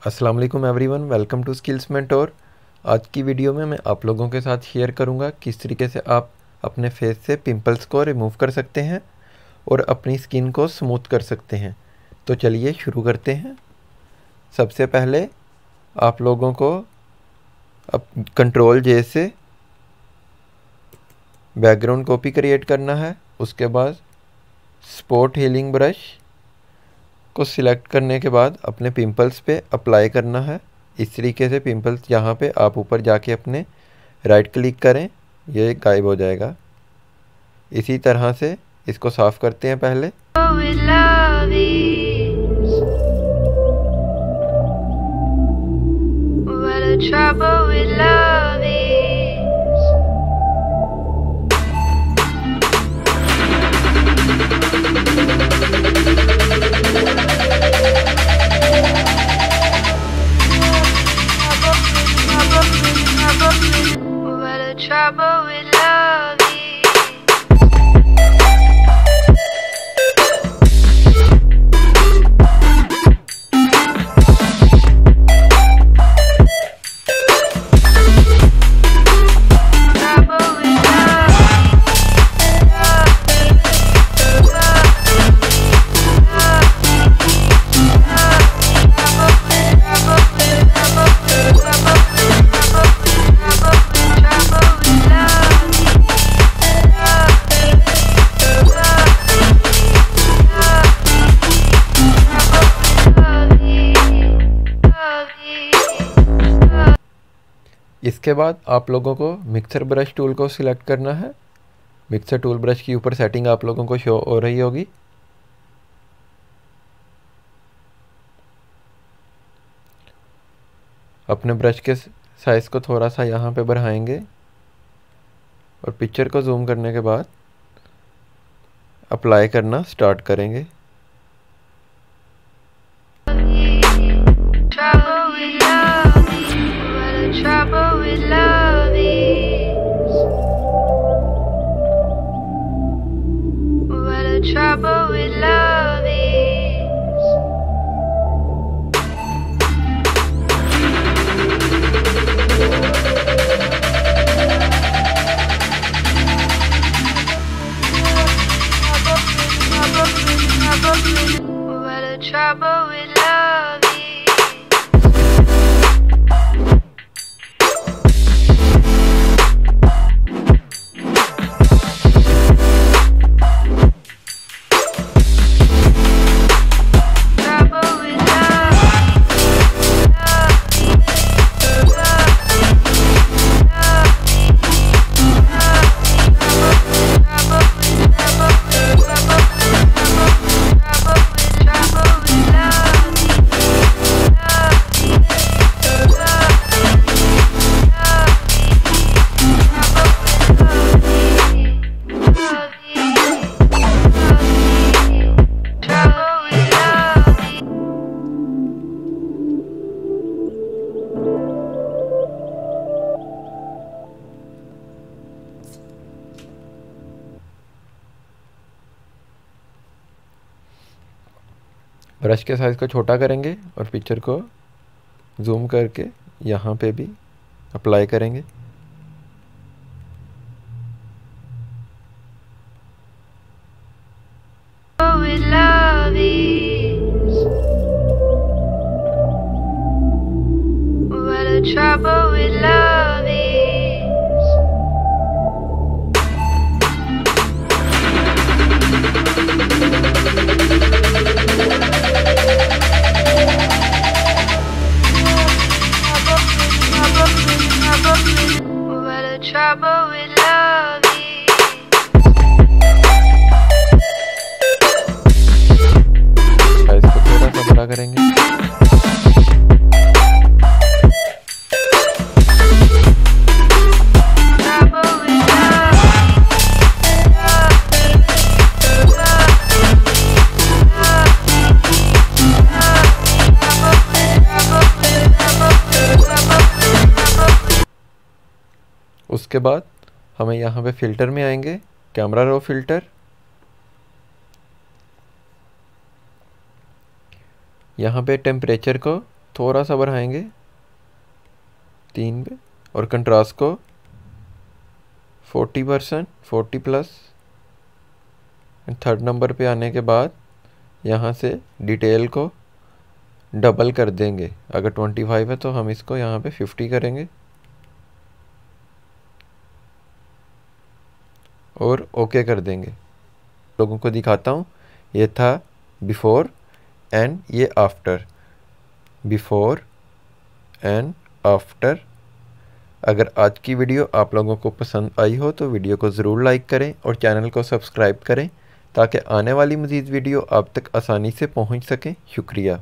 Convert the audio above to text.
अस्सलाम वालेकुम everyone, welcome to skills mentor. आज की वीडियो में मैं आप लोगों के साथ शेयर करूंगा किस तरीके से आप अपने फेस से पिंपल्स को रिमूव कर सकते हैं और अपनी स्किन को स्मूथ कर सकते हैं। तो चलिए शुरू करते हैं। सबसे पहले आप लोगों को अब कंट्रोल जे से बैकग्राउंड कॉपी क्रिएट करना है। उसके बाद स्पॉट हीलिंग ब्रश को सिलेक्ट करने के बाद अपने पिंपल्स पे अप्लाई करना है। इस तरीके से पिंपल्स यहाँ पे आप ऊपर जाके अपने राइट क्लिक करें, ये गायब हो जाएगा। इसी तरह से इसको साफ़ करते हैं पहले। Trouble with love. इसके बाद आप लोगों को मिक्सर ब्रश टूल को सिलेक्ट करना है। मिक्सर टूल ब्रश की ऊपर सेटिंग आप लोगों को शो हो रही होगी। अपने ब्रश के साइज़ को थोड़ा सा यहाँ पे बढ़ाएंगे और पिक्चर को जूम करने के बाद अप्लाई करना स्टार्ट करेंगे। Trouble with love is what a trouble with love is. What a trouble with love is. Brush के साइज़ को छोटा करेंगे और पिक्चर को जूम करके यहाँ पे भी अप्लाई करेंगे। Trouble with love is what a trouble with love is. इसको थोड़ा सा बड़ा करेंगे। उसके बाद हमें यहाँ पे फ़िल्टर में आएंगे, कैमरा रो फिल्टर। यहाँ पे टेम्परेचर को थोड़ा सा बढ़ाएंगे 3 पे, और कंट्रास्ट को 40%, 40+। थर्ड नंबर पे आने के बाद यहाँ से डिटेल को डबल कर देंगे। अगर 25 है तो हम इसको यहाँ पे 50 करेंगे और ओके कर देंगे। लोगों को दिखाता हूँ, ये था बिफोर एंड ये आफ्टर, बिफोर एंड आफ्टर। अगर आज की वीडियो आप लोगों को पसंद आई हो तो वीडियो को ज़रूर लाइक करें और चैनल को सब्सक्राइब करें ताकि आने वाली मज़ीद वीडियो आप तक आसानी से पहुंच सके। शुक्रिया।